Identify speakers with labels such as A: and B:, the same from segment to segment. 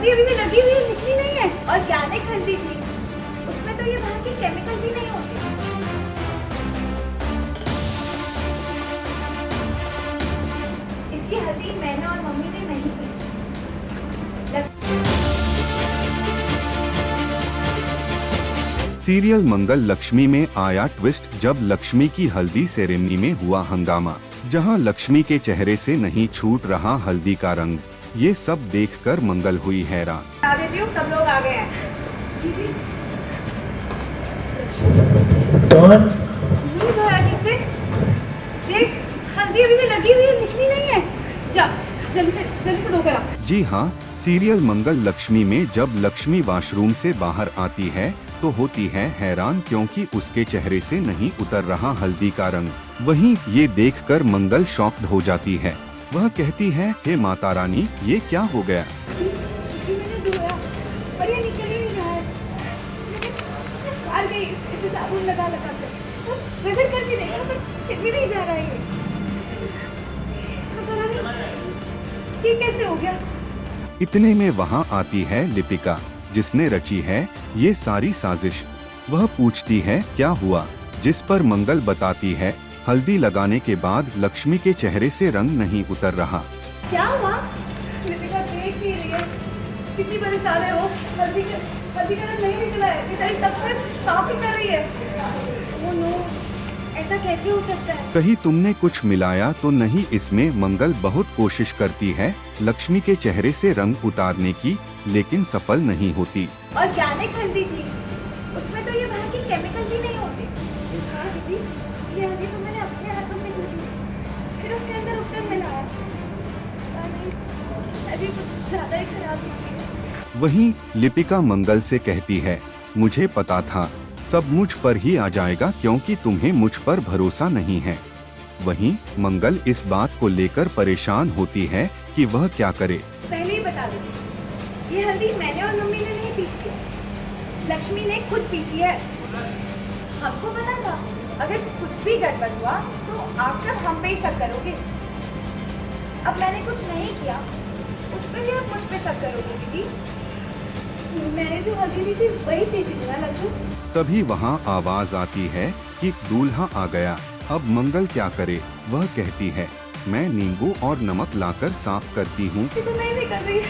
A: हल्दी अभी भी लगी हुई है, निकली नहीं है। ऑर्गेनिक हल्दी थी, उसमें तो ये बाहर के केमिकल भी नहीं होते। इसकी हल्दी मैंने और मम्मी ने नहीं पी।
B: सीरियल मंगल लक्ष्मी में आया ट्विस्ट जब लक्ष्मी की हल्दी सेरेमनी में हुआ हंगामा, जहां लक्ष्मी के चेहरे से नहीं छूट रहा हल्दी का रंग। ये सब देखकर मंगल हुई हैरान।
C: बता देती हूँ, सब लोग आ गए हैं। दीदी
D: कौन?
C: नहीं धोया ठीक से, देख हल्दी अभी भी लगी हुई है, निकली नहीं है। जा जल्दी से धो कर आ।
B: जी हाँ, सीरियल मंगल लक्ष्मी में जब लक्ष्मी वॉशरूम से बाहर आती है तो होती है हैरान, क्योंकि उसके चेहरे से नहीं उतर रहा हल्दी का रंग। वहीं ये देखकर मंगल शॉक्ड हो जाती है। वह कहती है, हे माता रानी, ये क्या हो गया?
C: मैंने धोया पर ये निकल ही नहीं रहा है। मैंने इसे साबुन लगा कर रगड़ करके देखा पर फिर भी नहीं जा रहा है। ये कैसे हो गया?
B: इतने में वहाँ आती है लिपिका, जिसने रची है ये सारी साजिश। वह पूछती है क्या हुआ, जिस पर मंगल बताती है हल्दी लगाने के बाद लक्ष्मी के चेहरे से रंग नहीं उतर रहा।
C: क्या हुआ? लिपिका देख ही रही है, कितनी परेशान है वो। हल्दी का रंग नहीं निकला है, बेचारी तब से साफ ही कर रही है। ओह नो, ऐसा कैसे हो सकता है?
B: कहीं तुमने कुछ मिलाया तो नहीं इसमें? मंगल बहुत कोशिश करती है लक्ष्मी के चेहरे से रंग उतारने की, लेकिन सफल नहीं होती।
C: ऑर्गेनिक हल्दी थी, उसमें तो ये बाहर के केमिकल भी नहीं होते। हाँ दीदी, ये हल्दी तो मैंने अपने हाथों से कूटी, फिर उसके अंदर उपटन मिलाया। अभी कुछ ज्यादा ही खराब निकली है।
B: वहीं लिपिका मंगल से कहती है, मुझे पता था सब मुझ पर ही आ जाएगा, क्योंकि तुम्हें मुझ पर भरोसा नहीं है। वहीं मंगल इस बात को लेकर परेशान होती है कि वह क्या करे।
C: पहले ही बता दूं, ये हल्दी मैंने और मम्मी ने नहीं पीसी है, लक्ष्मी ने खुद पीसी है। हमको पता था अगर कुछ भी गड़बड़ हुआ तो आप सब हम पे ही शक करोगे। अब मैंने कुछ नहीं किया, उस पर भी आप मुझ पे शक करोगे। दीदी, मैंने जो हल्दी ली थी वही पीसी थी ना लक्ष्मी।
B: तभी वहाँ आवाज आती है कि दूल्हा आ गया। अब मंगल क्या करे? वह कहती है, मैं नींबू और नमक लाकर साफ करती हूँ।
C: तो नहीं निकल रही है,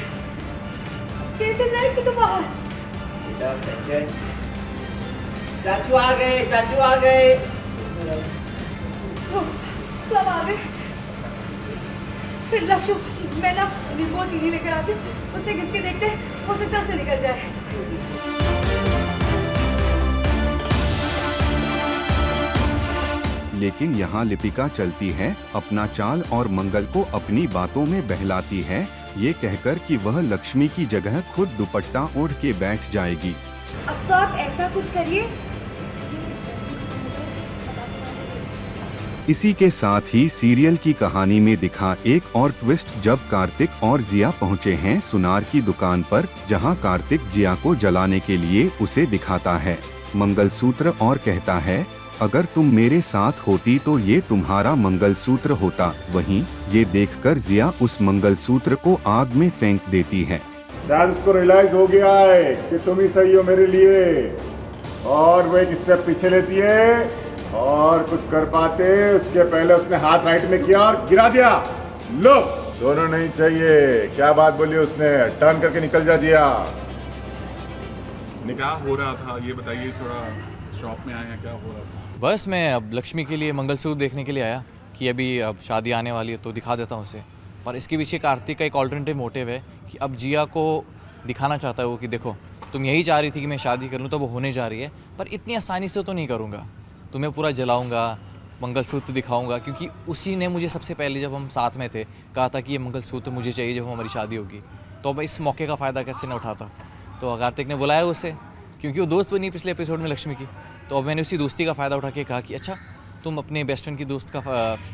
C: कैसे जाए कि तो बाहर?
D: चाचू आ गए, चाचू आ गए।
C: सब आ गए। फिर लक्ष्य, मैं ना नींबू और चीनी लेकर आती हूँ, उससे घिस के देखते हैं, हो सकता है उससे निकल जाए।
B: लेकिन यहाँ लिपिका चलती है अपना चाल और मंगल को अपनी बातों में बहलाती है, ये कहकर कि वह लक्ष्मी की जगह खुद दुपट्टा ओढ़ के बैठ जाएगी।
C: अब तो आप ऐसा कुछ करिए।
B: इसी के साथ ही सीरियल की कहानी में दिखा एक और ट्विस्ट, जब कार्तिक और जिया पहुँचे हैं सुनार की दुकान पर, जहाँ कार्तिक जिया को जलाने के लिए उसे दिखाता है मंगलसूत्र और कहता है, अगर तुम मेरे साथ होती तो ये तुम्हारा मंगलसूत्र होता। वहीं ये देखकर जिया उस मंगलसूत्र को आग में फेंक देती है।
E: शायद उसको रियलाइज हो गया है कि तुम ही सही हो मेरे लिए, और वो एक स्टेप पीछे लेती है और कुछ कर पाते उसके पहले उसने हाथ राइट में किया और गिरा दिया। लो, दोनों नहीं चाहिए। क्या बात बोली उसने? टर्न करके निकल जा जिया।
F: क्या हो रहा था ये बताइए, थोड़ा शॉप में आए हैं, क्या हो रहा था?
G: बस मैं अब लक्ष्मी के लिए मंगलसूत्र देखने के लिए आया कि अभी अब शादी आने वाली है तो दिखा देता हूँ उसे। पर इसके पीछे कार्तिक का एक ऑल्टरनेटिव मोटिव है कि अब जिया को दिखाना चाहता है वो कि देखो, तुम यही चाह रही थी कि मैं शादी करूँ, तो वो होने जा रही है, पर इतनी आसानी से तो नहीं करूँगा। तुम्हें पूरा जलाऊँगा, मंगलसूत्र दिखाऊँगा, क्योंकि उसी ने मुझे सबसे पहले जब हम साथ में थे कहा था कि ये मंगलसूत्र मुझे चाहिए जब हमारी शादी होगी। तो अब इस मौके का फ़ायदा कैसे न उठाता। तो कार्तिक ने बुलाया उसे, क्योंकि वो दोस्त बनी पिछले एपिसोड में लक्ष्मी की। तो अब मैंने उसी दोस्ती का फ़ायदा उठा के कहा कि अच्छा, तुम अपने बेस्ट फ्रेंड की दोस्त का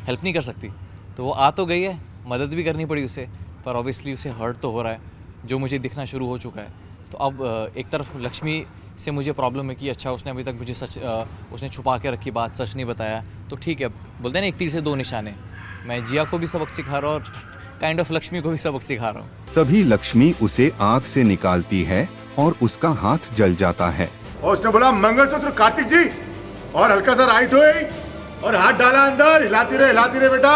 G: हेल्प नहीं कर सकती? तो वो आ तो गई है, मदद भी करनी पड़ी उसे, पर ऑब्वियसली उसे हर्ट तो हो रहा है, जो मुझे दिखना शुरू हो चुका है। तो अब एक तरफ लक्ष्मी से मुझे प्रॉब्लम है कि अच्छा, उसने अभी तक मुझे सच उसने छुपा के रखी बात, सच नहीं बताया, तो ठीक है, बोलते हैं ना एक तीर से दो निशाने। मैं जिया को भी सबक सिखा रहा हूँ और काइंड ऑफ लक्ष्मी को भी सबक सिखा रहा हूँ।
B: तभी लक्ष्मी उसे आग से निकालती है और उसका हाथ जल जाता है।
E: और उसने बोला मंगलसूत्र कार्तिक जी, और हल्का सा राइट हुई और हाथ डाला अंदर, हिलाती रहे बेटा।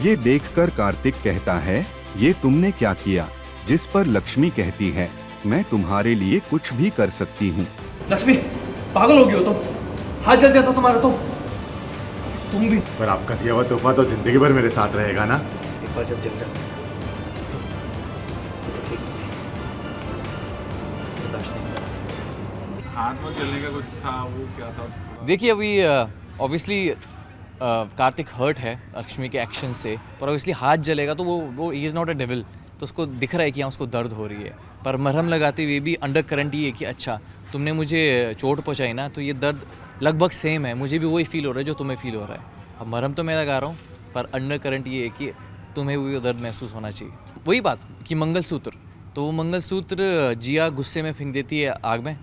B: ये देखकर कार्तिक कहता है, ये तुमने क्या किया? जिस पर लक्ष्मी कहती है, मैं तुम्हारे लिए कुछ भी कर सकती हूँ।
H: लक्ष्मी पागल हो गई हो तुम, हाथ जल जाता तुम्हारा तो। तुम भी
E: पर आपका दिया हुआ तोहफा तो जिंदगी भर मेरे साथ रहेगा ना।
H: एक बार जब जल जाता
F: हाथ में जलने का कुछ था, वो क्या था?
G: देखिए अभी ऑब्वियसली कार्तिक हर्ट है लक्ष्मी के एक्शन से, पर ऑब्वियसली हाथ जलेगा तो वो he is not a devil, तो उसको दिख रहा है कि हाँ उसको दर्द हो रही है। पर मरहम लगाते हुए भी अंडर करंट ये है कि अच्छा तुमने मुझे चोट पहुंचाई ना, तो ये दर्द लगभग सेम है, मुझे भी वही फील हो रहा है जो तुम्हें फील हो रहा है। अब मरहम तो मैं लगा रहा हूँ, पर अंडर करंट ये है कि तुम्हें भी दर्द महसूस होना चाहिए। वही बात कि मंगलसूत्र, तो वो मंगलसूत्र जिया गुस्से में फेंक देती है आग में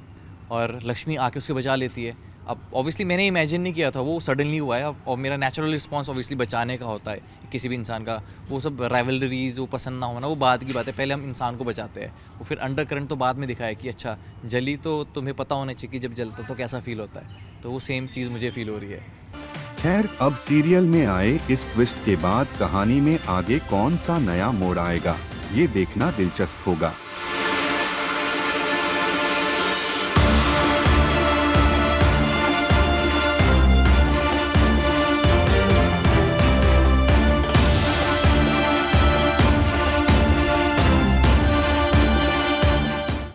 G: और लक्ष्मी आके उसके बचा लेती है। अब ऑब्वियसली मैंने इमेजिन नहीं किया था, वो सडनली हुआ है और मेरा नेचुरल रिस्पांस ऑब्वियसली बचाने का होता है किसी भी इंसान का। वो सब राइवलरीज, वो पसंद ना होना, वो बाद की बात है, पहले हम इंसान को बचाते हैं। वो फिर अंडर करंट तो बाद में दिखाया कि अच्छा जली तो तुम्हें पता होना चाहिए कि जब जलता तो कैसा फील होता है, तो वो सेम चीज़ मुझे फील हो रही है।
B: खैर, अब सीरियल में आए इस ट्विस्ट के बाद कहानी में आगे कौन सा नया मोड़ आएगा, ये देखना दिलचस्प होगा।